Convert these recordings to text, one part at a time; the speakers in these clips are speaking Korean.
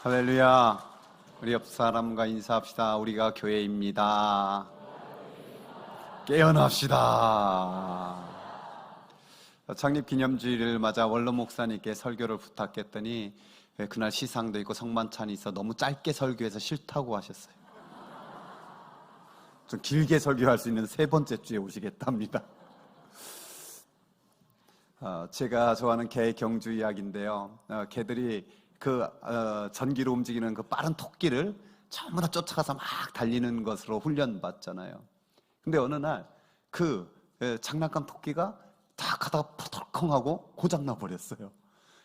할렐루야. 우리 옆 사람과 인사합시다. 우리가 교회입니다. 깨어납시다. 창립 기념주일을 맞아 원로 목사님께 설교를 부탁했더니 그날 시상도 있고 성만찬이 있어 너무 짧게 설교해서 싫다고 하셨어요. 좀 길게 설교할 수 있는 세 번째 주에 오시겠답니다. 제가 좋아하는 개 경주 이야기인데요. 개들이 전기로 움직이는 그 빠른 토끼를 전부 다 쫓아가서 막 달리는 것으로 훈련받잖아요. 근데 어느 날 장난감 토끼가 딱 가다가 푸덜컹하고 고장나 버렸어요.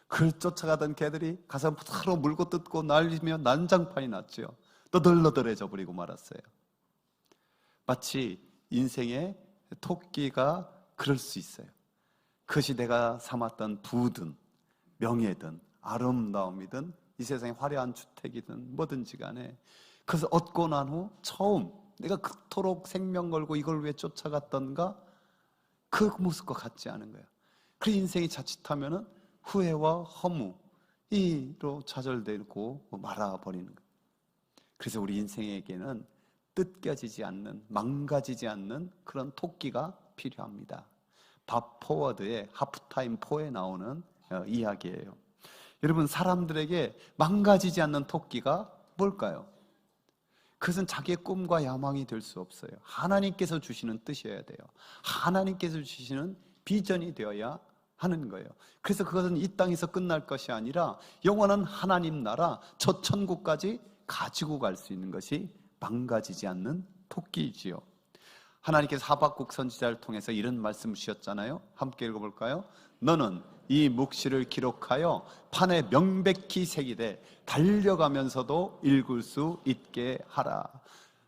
그걸 쫓아가던 개들이 가서 서로 물고 뜯고 날리며 난장판이 났죠. 너덜너덜해져 버리고 말았어요. 마치 인생의 토끼가 그럴 수 있어요. 그것이 내가 삼았던 부든 명예든 아름다움이든 이 세상의 화려한 주택이든 뭐든지 간에 그것을 얻고 난 후 처음 내가 그토록 생명 걸고 이걸 왜 쫓아갔던가 그 모습과 같지 않은 거예요. 그 인생이 자칫하면은 후회와 허무로 좌절되고 말아버리는 거예요. 그래서 우리 인생에게는 뜯겨지지 않는, 망가지지 않는 그런 토끼가 필요합니다. 밥 포워드의 하프타임 4에 나오는 이야기예요. 여러분, 사람들에게 망가지지 않는 토끼가 뭘까요? 그것은 자기의 꿈과 야망이 될 수 없어요. 하나님께서 주시는 뜻이어야 돼요. 하나님께서 주시는 비전이 되어야 하는 거예요. 그래서 그것은 이 땅에서 끝날 것이 아니라 영원한 하나님 나라 저 천국까지 가지고 갈 수 있는 것이 망가지지 않는 토끼이지요. 하나님께서 하박국 선지자를 통해서 이런 말씀을 주셨잖아요. 함께 읽어볼까요? 너는 이 묵시를 기록하여 판에 명백히 새기되 달려가면서도 읽을 수 있게 하라.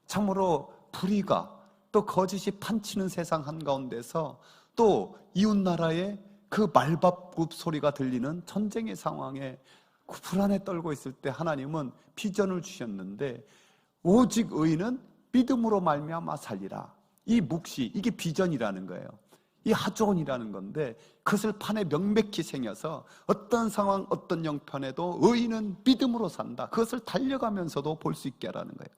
참으로 불의가 또 거짓이 판치는 세상 한가운데서 또 이웃나라의 그 말밥굽 소리가 들리는 전쟁의 상황에 불안에 떨고 있을 때 하나님은 비전을 주셨는데 오직 의인은 믿음으로 말미암아 살리라. 이 묵시, 이게 비전이라는 거예요. 이 하조언이라는 건데 그것을 판에 명백히 새겨서 어떤 상황, 어떤 형편에도 의인은 믿음으로 산다. 그것을 달려가면서도 볼 수 있게 하라는 거예요.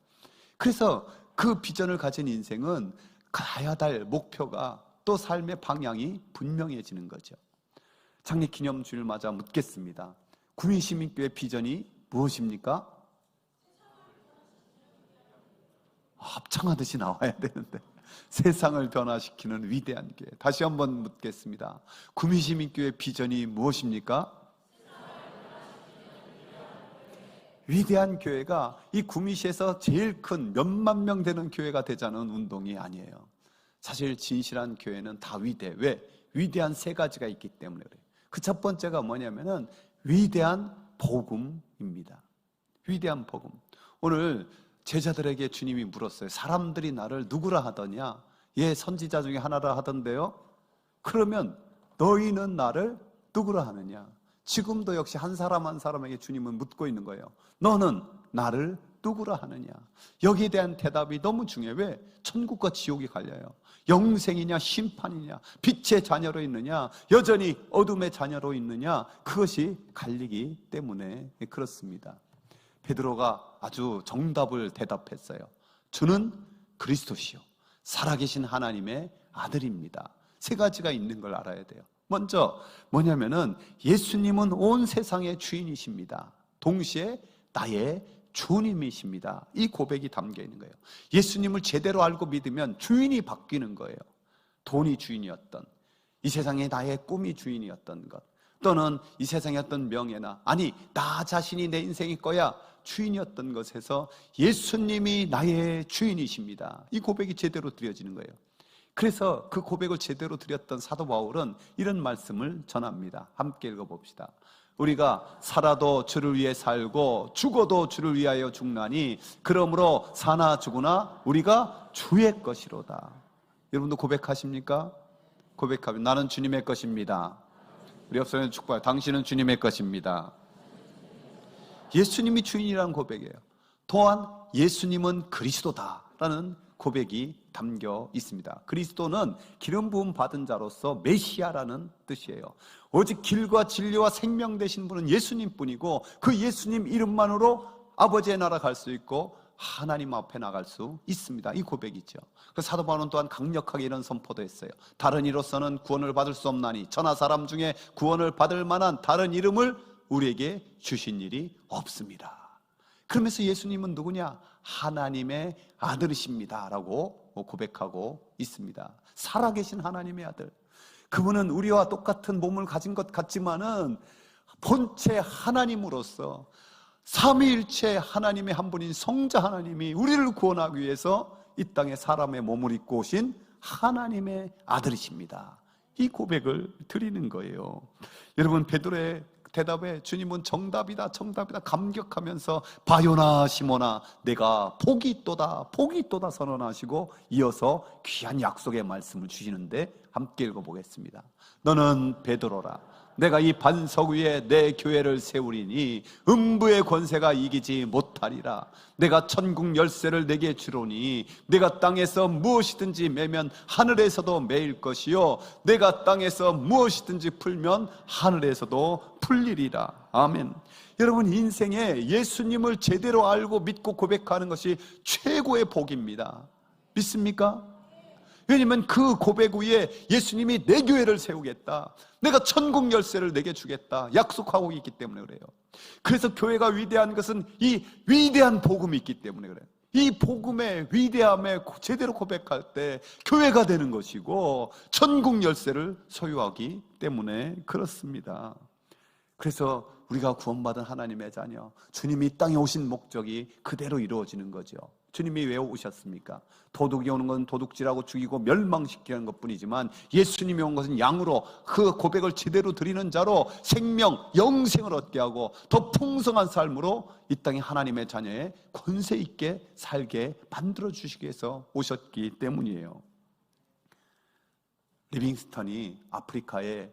그래서 그 비전을 가진 인생은 가야 될 목표가 또 삶의 방향이 분명해지는 거죠. 창립 기념주일 맞아 묻겠습니다. 구민시민교회 비전이 무엇입니까? 합창하듯이 나와야 되는데 세상을 변화시키는 위대한 교회. 다시 한번 묻겠습니다. 구민시민교회 비전이 무엇입니까? 위대한 교회가 이 구미시에서 제일 큰 몇만 명 되는 교회가 되자는 운동이 아니에요. 사실 진실한 교회는 다 위대. 왜? 위대한 세 가지가 있기 때문에 그래요. 그 첫 번째가 뭐냐면은 위대한 복음입니다. 위대한 복음. 오늘 제자들에게 주님이 물었어요. 사람들이 나를 누구라 하더냐? 예, 선지자 중에 하나라 하던데요. 그러면 너희는 나를 누구라 하느냐? 지금도 역시 한 사람 한 사람에게 주님은 묻고 있는 거예요. 너는 나를 누구라 하느냐? 여기에 대한 대답이 너무 중요해요. 왜? 천국과 지옥이 갈려요. 영생이냐 심판이냐, 빛의 자녀로 있느냐 여전히 어둠의 자녀로 있느냐, 그것이 갈리기 때문에 그렇습니다. 베드로가 아주 정답을 대답했어요. 주는 그리스도시요 살아계신 하나님의 아들입니다. 세 가지가 있는 걸 알아야 돼요. 먼저 뭐냐면은 예수님은 온 세상의 주인이십니다. 동시에 나의 주님이십니다. 이 고백이 담겨 있는 거예요. 예수님을 제대로 알고 믿으면 주인이 바뀌는 거예요. 돈이 주인이었던, 이 세상에 나의 꿈이 주인이었던 것, 또는 이 세상의 어떤 명예나, 아니 나 자신이 내 인생일 거야 주인이었던 것에서 예수님이 나의 주인이십니다. 이 고백이 제대로 드려지는 거예요. 그래서 그 고백을 제대로 드렸던 사도 바울은 이런 말씀을 전합니다. 함께 읽어봅시다. 우리가 살아도 주를 위해 살고 죽어도 주를 위하여 죽나니 그러므로 사나 죽으나 우리가 주의 것이로다. 여러분도 고백하십니까? 고백하면 나는 주님의 것입니다. 우리 옆사람의 축복해. 당신은 주님의 것입니다. 예수님이 주인이라는 고백이에요. 또한 예수님은 그리스도다라는 고백이 담겨 있습니다. 그리스도는 기름 부음 받은 자로서 메시아라는 뜻이에요. 오직 길과 진리와 생명 되신 분은 예수님뿐이고 그 예수님 이름만으로 아버지의 나라 갈 수 있고 하나님 앞에 나갈 수 있습니다. 이 고백이죠. 그 사도 바울은 또한 강력하게 이런 선포도 했어요. 다른 이로서는 구원을 받을 수 없나니 천하 사람 중에 구원을 받을 만한 다른 이름을 우리에게 주신 일이 없습니다. 그러면서 예수님은 누구냐? 하나님의 아들이십니다 라고 고백하고 있습니다. 살아계신 하나님의 아들. 그분은 우리와 똑같은 몸을 가진 것 같지만은 본체 하나님으로서 삼위일체 하나님의 한 분인 성자 하나님이 우리를 구원하기 위해서 이 땅에 사람의 몸을 입고 오신 하나님의 아들이십니다. 이 고백을 드리는 거예요. 여러분, 베드로의 대답에 주님은 정답이다 정답이다 감격하면서 바요나 시모나 내가 복이 있도다 선언하시고 이어서 귀한 약속의 말씀을 주시는데 함께 읽어보겠습니다. 너는 베드로라. 내가 이 반석 위에 내 교회를 세우리니 음부의 권세가 이기지 못하리라. 내가 천국 열쇠를 내게 주로니 내가 땅에서 무엇이든지 매면 하늘에서도 매일 것이요 내가 땅에서 무엇이든지 풀면 하늘에서도 풀리리라. 아멘. 여러분, 인생에 예수님을 제대로 알고 믿고 고백하는 것이 최고의 복입니다. 믿습니까? 왜냐면 그 고백 위에 예수님이 내 교회를 세우겠다, 내가 천국 열쇠를 내게 주겠다 약속하고 있기 때문에 그래요. 그래서 교회가 위대한 것은 이 위대한 복음이 있기 때문에 그래요. 이 복음의 위대함에 제대로 고백할 때 교회가 되는 것이고 천국 열쇠를 소유하기 때문에 그렇습니다. 그래서 우리가 구원받은 하나님의 자녀, 주님이 이 땅에 오신 목적이 그대로 이루어지는 거죠. 주님이 왜 오셨습니까? 도둑이 오는 건 도둑질하고 죽이고 멸망시키는 것뿐이지만 예수님이 온 것은 양으로 그 고백을 제대로 드리는 자로 생명, 영생을 얻게 하고 더 풍성한 삶으로 이 땅에 하나님의 자녀의 권세 있게 살게 만들어 주시기 위해서 오셨기 때문이에요. 리빙스턴이 아프리카에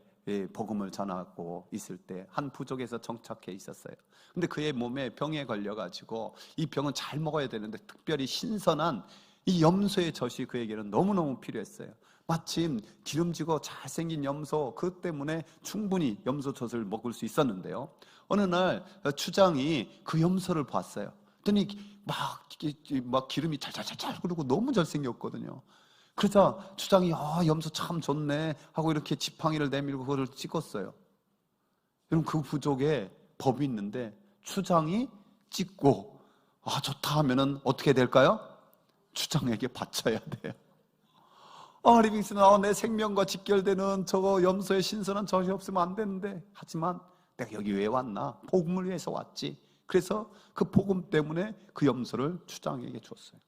복음을 전하고 있을 때 한 부족에서 정착해 있었어요. 근데 그의 몸에 병에 걸려가지고 이 병은 잘 먹어야 되는데 특별히 신선한 이 염소의 젖이 그에게는 너무너무 필요했어요. 마침 기름지고 잘생긴 염소, 그 때문에 충분히 염소 젖을 먹을 수 있었는데요, 어느 날 추장이 그 염소를 봤어요. 그랬더니 막 기름이 찰찰찰 흐르고 너무 잘생겼거든요. 그래서 추장이 염소 참 좋네 하고 이렇게 지팡이를 내밀고 그걸 찍었어요. 여러분, 그 부족에 법이 있는데 추장이 찍고 좋다 하면은 어떻게 될까요? 추장에게 바쳐야 돼요. 리빙스는 내 생명과 직결되는 저거 염소의 신선한 젖이 없으면 안 되는데, 하지만 내가 여기 왜 왔나? 복음을 위해서 왔지. 그래서 그 복음 때문에 그 염소를 추장에게 줬어요.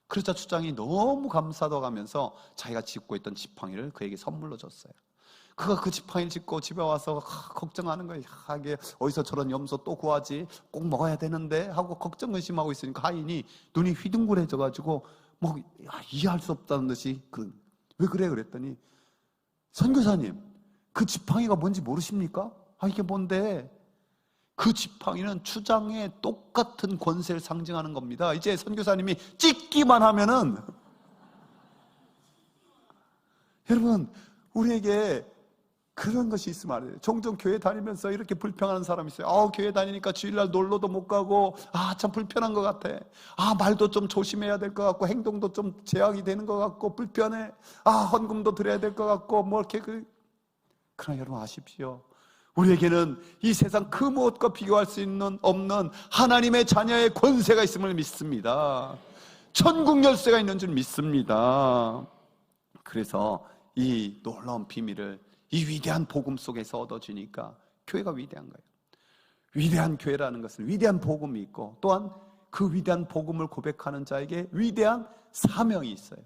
그러자 추장이 너무 감사하다면서 자기가 짚고 있던 지팡이를 그에게 선물로 줬어요. 그가 그 지팡이를 짚고 집에 와서 걱정하는 거예요. 이게 어디서 저런 염소 또 구하지? 꼭 먹어야 되는데 하고 걱정 의심하고 있으니까 하인이 눈이 휘둥그레져가지고 이해할 수 없다는 듯이 왜 그래? 그랬더니, 선교사님, 그 지팡이가 뭔지 모르십니까? 이게 뭔데? 그 지팡이는 추장의 똑같은 권세를 상징하는 겁니다. 이제 선교사님이 찍기만 하면은 여러분, 우리에게 그런 것이 있으면 안 돼요. 종종 교회 다니면서 이렇게 불평하는 사람이 있어요. 교회 다니니까 주일날 놀러도 못 가고 참 불편한 것 같아. 말도 좀 조심해야 될 것 같고 행동도 좀 제약이 되는 것 같고 불편해. 헌금도 드려야 될 것 같고 이렇게 그러나 여러분 아십시오, 우리에게는 이 세상 그 무엇과 비교할 수 없는 하나님의 자녀의 권세가 있음을 믿습니다. 천국 열쇠가 있는 줄 믿습니다. 그래서 이 놀라운 비밀을 이 위대한 복음 속에서 얻어지니까 교회가 위대한 거예요. 위대한 교회라는 것은 위대한 복음이 있고 또한 그 위대한 복음을 고백하는 자에게 위대한 사명이 있어요.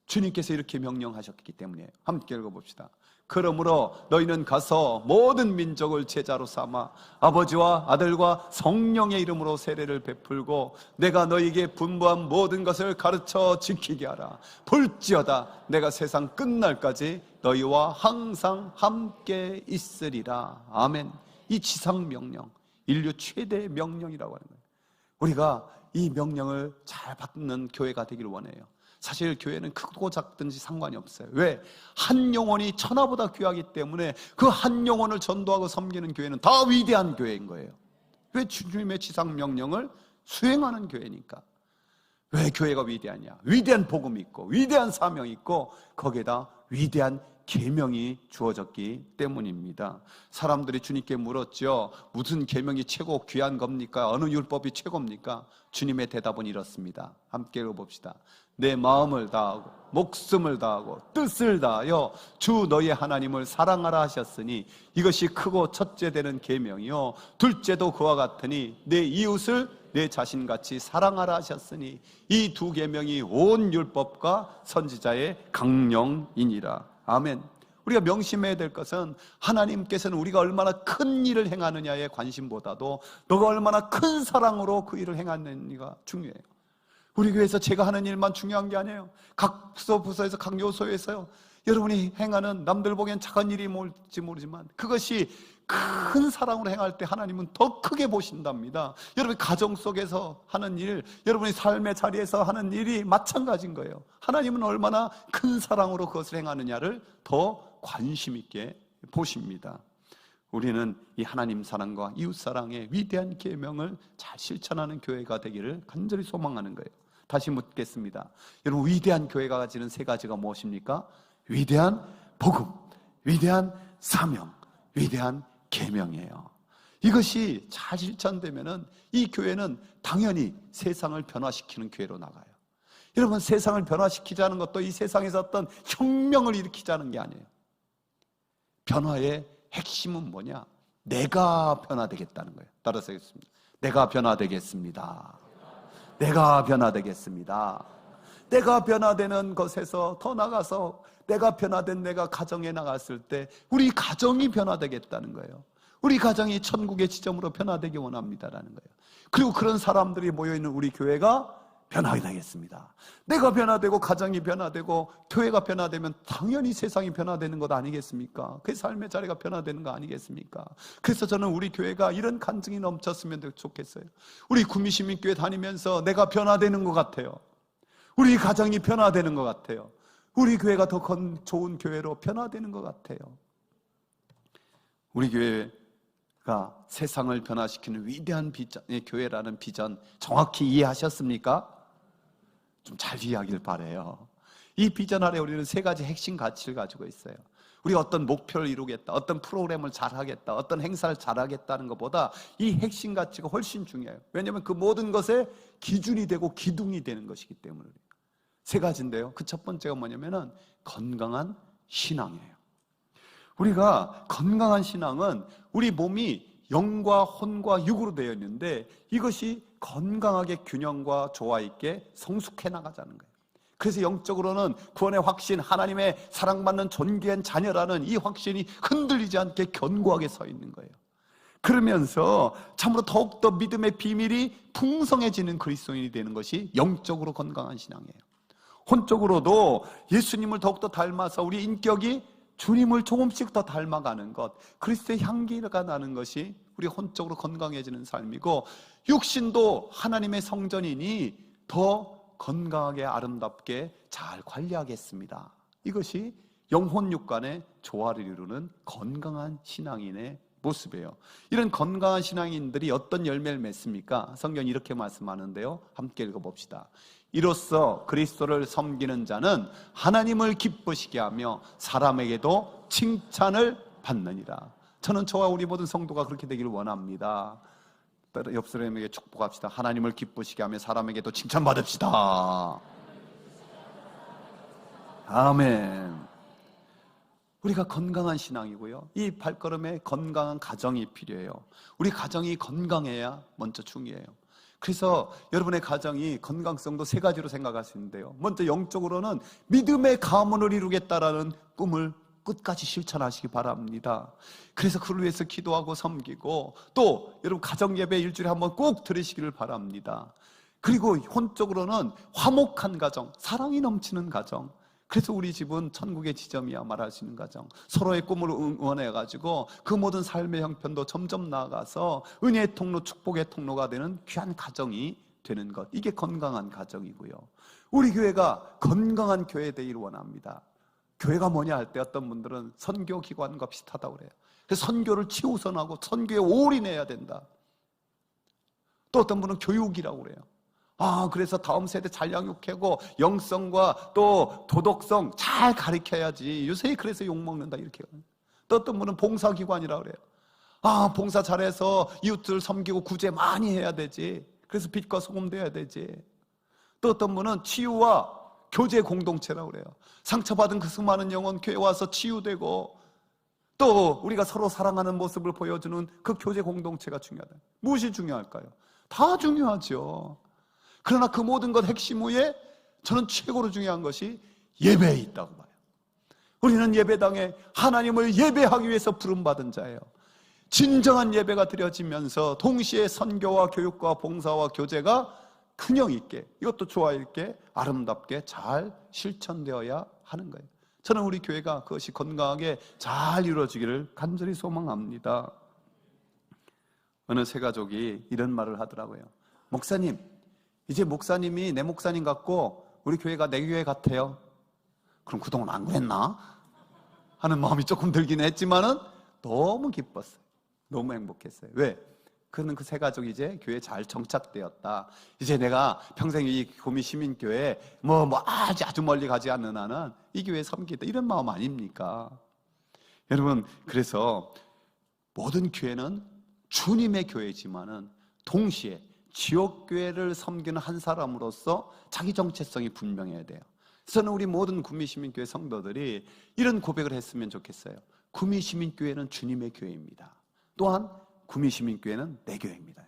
주님께서 이렇게 명령하셨기 때문이에요. 함께 읽어봅시다. 그러므로 너희는 가서 모든 민족을 제자로 삼아 아버지와 아들과 성령의 이름으로 세례를 베풀고 내가 너희에게 분부한 모든 것을 가르쳐 지키게 하라. 볼지어다 내가 세상 끝날까지 너희와 항상 함께 있으리라. 아멘. 이 지상 명령, 인류 최대의 명령이라고 하는 거예요. 우리가 이 명령을 잘 받는 교회가 되기를 원해요. 사실 교회는 크고 작든지 상관이 없어요. 왜? 한 영혼이 천하보다 귀하기 때문에 그 한 영혼을 전도하고 섬기는 교회는 더 위대한 교회인 거예요. 왜? 주님의 지상 명령을 수행하는 교회니까. 왜 교회가 위대하냐? 위대한 복음이 있고 위대한 사명이 있고 거기에다 위대한 계명이 주어졌기 때문입니다. 사람들이 주님께 물었죠. 무슨 계명이 최고 귀한 겁니까? 어느 율법이 최고입니까? 주님의 대답은 이렇습니다. 함께 읽어봅시다. 내 마음을 다하고 목숨을 다하고 뜻을 다하여 주 너희 하나님을 사랑하라 하셨으니 이것이 크고 첫째 되는 계명이요 둘째도 그와 같으니 내 이웃을 내 자신같이 사랑하라 하셨으니 이 두 계명이 온 율법과 선지자의 강령이니라. 아멘. 우리가 명심해야 될 것은 하나님께서는 우리가 얼마나 큰 일을 행하느냐의 관심보다도 너가 얼마나 큰 사랑으로 그 일을 행하느냐가 중요해요. 우리 교회에서 제가 하는 일만 중요한 게 아니에요. 각 부서에서 각 요소에서요, 여러분이 행하는 남들 보기엔 작은 일이 뭘지 모르지만 그것이 큰 사랑으로 행할 때 하나님은 더 크게 보신답니다. 여러분 가정 속에서 하는 일, 여러분이 삶의 자리에서 하는 일이 마찬가지인 거예요. 하나님은 얼마나 큰 사랑으로 그것을 행하느냐를 더 관심 있게 보십니다. 우리는 이 하나님 사랑과 이웃 사랑의 위대한 계명을 잘 실천하는 교회가 되기를 간절히 소망하는 거예요. 다시 묻겠습니다. 여러분 위대한 교회가 가지는 세 가지가 무엇입니까? 위대한 복음, 위대한 사명, 위대한 계명이에요. 이것이 잘 실천되면은 이 교회는 당연히 세상을 변화시키는 교회로 나가요. 여러분 세상을 변화시키자는 것도 이 세상에서 어떤 혁명을 일으키자는 게 아니에요. 변화의 핵심은 뭐냐? 내가 변화되겠다는 거예요. 따라서 하겠습니다. 내가 변화되겠습니다. 내가 변화되겠습니다. 내가 변화되는 것에서 더 나가서 내가 변화된 내가 가정에 나갔을 때 우리 가정이 변화되겠다는 거예요. 우리 가정이 천국의 지점으로 변화되기 원합니다라는 거예요. 그리고 그런 사람들이 모여있는 우리 교회가 변화가 되겠습니다. 내가 변화되고 가정이 변화되고 교회가 변화되면 당연히 세상이 변화되는 것 아니겠습니까? 그 삶의 자리가 변화되는 거 아니겠습니까? 그래서 저는 우리 교회가 이런 간증이 넘쳤으면 좋겠어요. 우리 구미시민교회 다니면서 내가 변화되는 것 같아요. 우리 가정이 변화되는 것 같아요. 우리 교회가 더 좋은 교회로 변화되는 것 같아요. 우리 교회가 세상을 변화시키는 위대한 비전의 교회라는 비전 정확히 이해하셨습니까? 좀 잘 이해하길 바라요. 이 비전 아래 우리는 세 가지 핵심 가치를 가지고 있어요. 우리가 어떤 목표를 이루겠다, 어떤 프로그램을 잘하겠다, 어떤 행사를 잘하겠다는 것보다 이 핵심 가치가 훨씬 중요해요. 왜냐하면 그 모든 것의 기준이 되고 기둥이 되는 것이기 때문에. 세 가지인데요. 그 첫 번째가 뭐냐면은 건강한 신앙이에요. 우리가 건강한 신앙은 우리 몸이 영과 혼과 육으로 되어 있는데 이것이 건강하게 균형과 조화 있게 성숙해 나가자는 거예요. 그래서 영적으로는 구원의 확신, 하나님의 사랑받는 존귀한 자녀라는 이 확신이 흔들리지 않게 견고하게 서 있는 거예요. 그러면서 참으로 더욱더 믿음의 비밀이 풍성해지는 그리스도인이 되는 것이 영적으로 건강한 신앙이에요. 혼적으로도 예수님을 더욱더 닮아서 우리 인격이 주님을 조금씩 더 닮아가는 것, 그리스도의 향기가 나는 것이 우리 혼적으로 건강해지는 삶이고, 육신도 하나님의 성전이니 더 건강하게 아름답게 잘 관리하겠습니다. 이것이 영혼 육간의 조화를 이루는 건강한 신앙인의 모습이에요. 이런 건강한 신앙인들이 어떤 열매를 맺습니까? 성경이 이렇게 말씀하는데요, 함께 읽어봅시다. 이로써 그리스도를 섬기는 자는 하나님을 기쁘시게 하며 사람에게도 칭찬을 받느니라. 저는 저와 우리 모든 성도가 그렇게 되기를 원합니다. 옆 사람에게 축복합시다. 하나님을 기쁘시게 하며 사람에게도 칭찬받읍시다. 아멘. 우리가 건강한 신앙이고요, 이 발걸음에 건강한 가정이 필요해요. 우리 가정이 건강해야 먼저 중요해요. 그래서 여러분의 가정이 건강성도 세 가지로 생각할 수 있는데요, 먼저 영적으로는 믿음의 가문을 이루겠다라는 꿈을 끝까지 실천하시기 바랍니다. 그래서 그를 위해서 기도하고 섬기고, 또 여러분 가정 예배 일주일에 한번 꼭 들으시기를 바랍니다. 그리고 혼적으로는 화목한 가정, 사랑이 넘치는 가정, 그래서 우리 집은 천국의 지점이야 말할 수 있는 가정, 서로의 꿈을 응원해가지고 그 모든 삶의 형편도 점점 나아가서 은혜의 통로, 축복의 통로가 되는 귀한 가정이 되는 것, 이게 건강한 가정이고요. 우리 교회가 건강한 교회 되기를 원합니다. 교회가 뭐냐 할 때 어떤 분들은 선교기관과 비슷하다고 그래요. 그래서 선교를 최우선하고 선교에 올인해야 된다. 또 어떤 분은 교육이라고 그래요. 그래서 다음 세대 잘 양육하고 영성과 또 도덕성 잘 가르쳐야지. 요새 그래서 욕먹는다 이렇게. 또 어떤 분은 봉사기관이라고 그래요. 봉사 잘해서 이웃들 섬기고 구제 많이 해야 되지. 그래서 빛과 소금 돼야 되지. 또 어떤 분은 치유와 교제 공동체라고 그래요. 상처받은 그 수많은 영혼 교회 와서 치유되고 또 우리가 서로 사랑하는 모습을 보여주는 그 교제 공동체가 중요하다. 무엇이 중요할까요? 다 중요하죠. 그러나 그 모든 것 핵심 위에 저는 최고로 중요한 것이 예배에 있다고 봐요. 우리는 예배당에 하나님을 예배하기 위해서 부름받은 자예요. 진정한 예배가 드려지면서 동시에 선교와 교육과 봉사와 교제가 균형 있게, 이것도 조화 있게 아름답게 잘 실천되어야 하는 거예요. 저는 우리 교회가 그것이 건강하게 잘 이루어지기를 간절히 소망합니다. 어느 새 가족이 이런 말을 하더라고요. 목사님, 이제 목사님이 내 목사님 같고 우리 교회가 내 교회 같아요. 그럼 그동안 안 그랬나? 하는 마음이 조금 들긴 했지만은 너무 기뻤어요. 너무 행복했어요. 왜? 그는 그 새 가족이 이제 교회에 잘 정착되었다. 이제 내가 평생 이 구미 시민교회 아주 멀리 가지 않는 한은 이 교회에 섬기겠다. 이런 마음 아닙니까? 여러분, 그래서 모든 교회는 주님의 교회지만은 동시에 지역교회를 섬기는 한 사람으로서 자기 정체성이 분명해야 돼요. 저는 우리 모든 구미시민교회 성도들이 이런 고백을 했으면 좋겠어요. 구미시민교회는 주님의 교회입니다. 또한 구미시민교회는 내 교회입니다.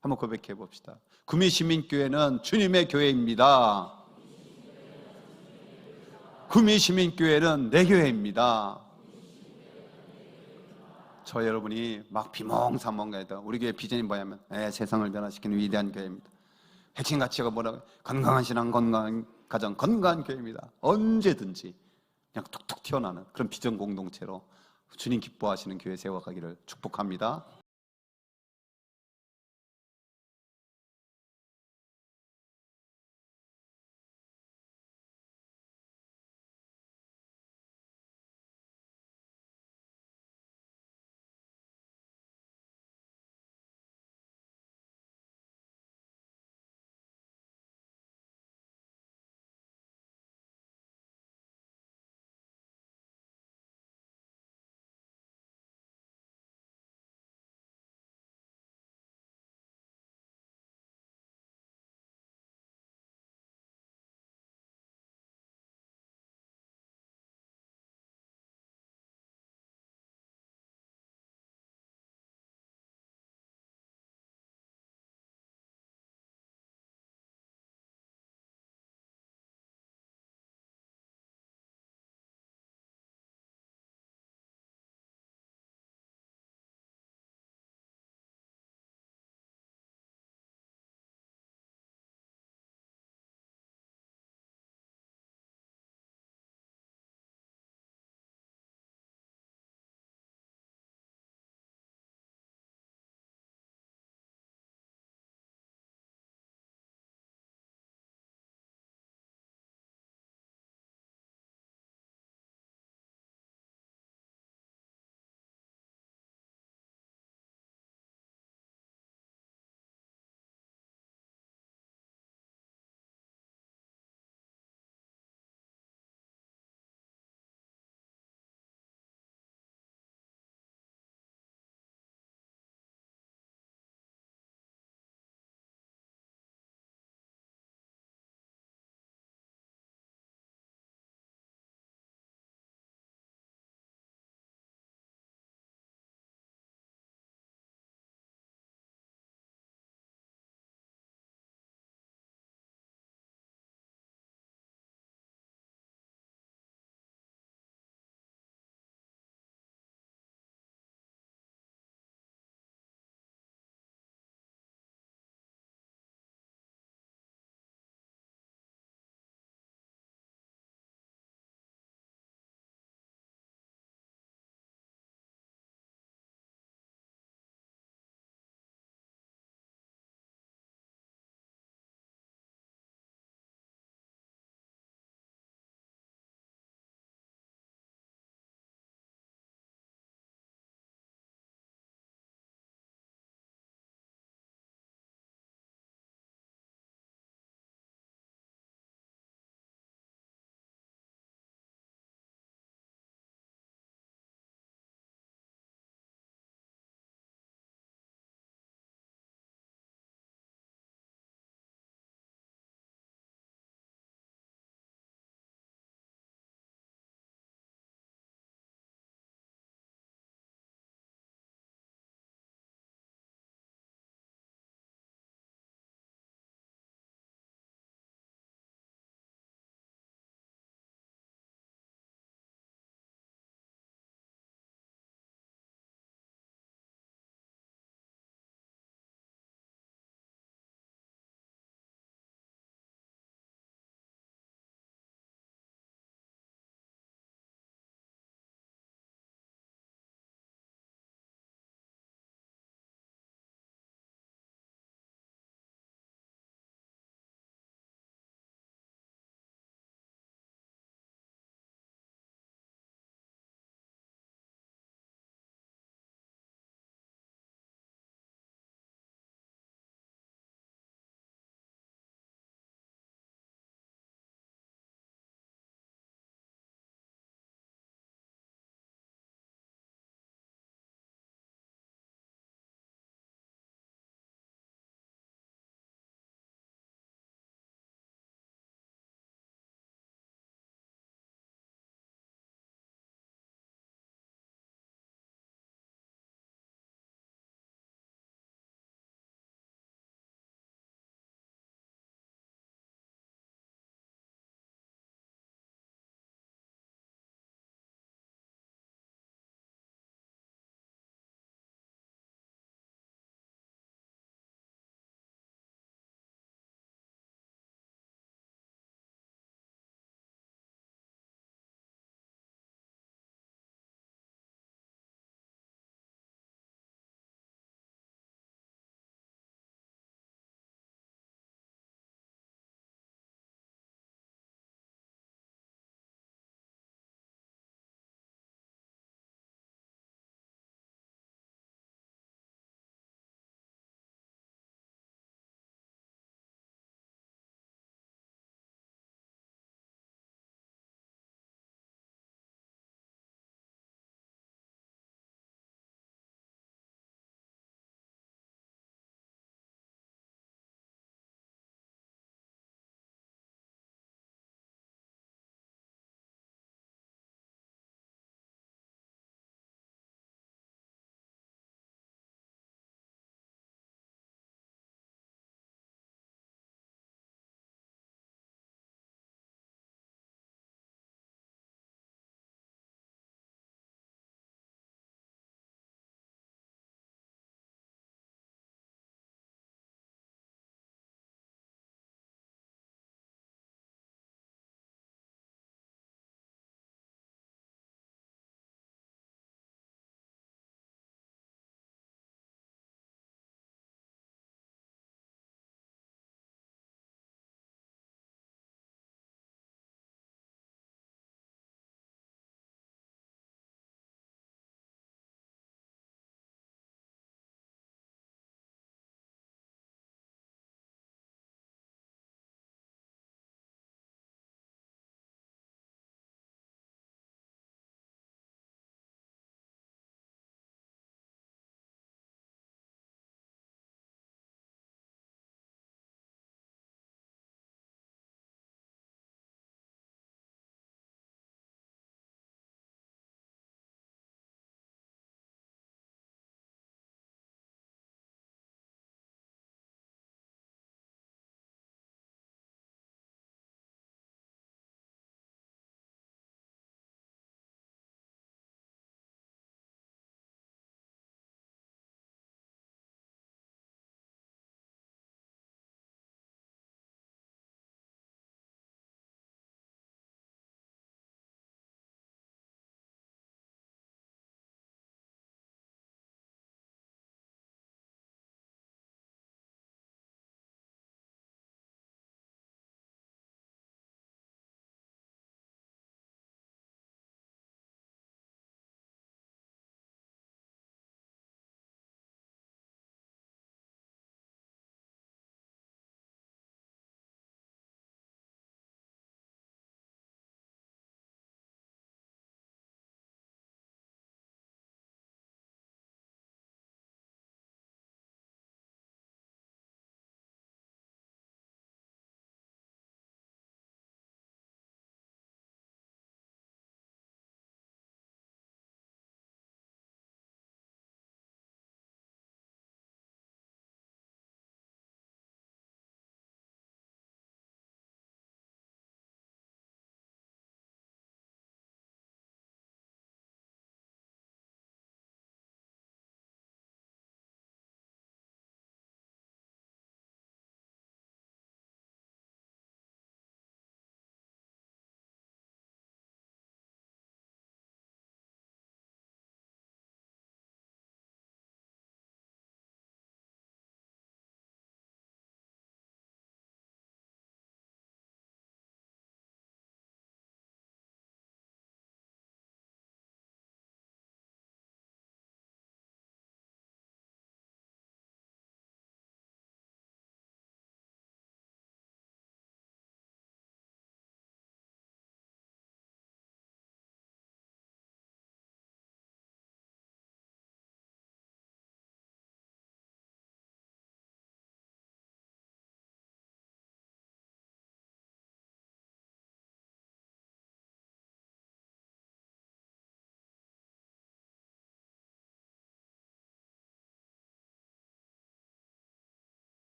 한번 고백해 봅시다. 구미시민교회는 주님의 교회입니다. 구미시민교회는 내 교회입니다. 저 여러분이 막 비몽사몽해도 우리 교회 비전이 뭐냐면 세상을 변화시키는 위대한 교회입니다. 핵심 가치가 뭐라고? 건강한 신앙, 건강한 가정, 건강한 교회입니다. 언제든지 그냥 툭툭 튀어나오는 그런 비전 공동체로 주님 기뻐하시는 교회 세워가기를 축복합니다.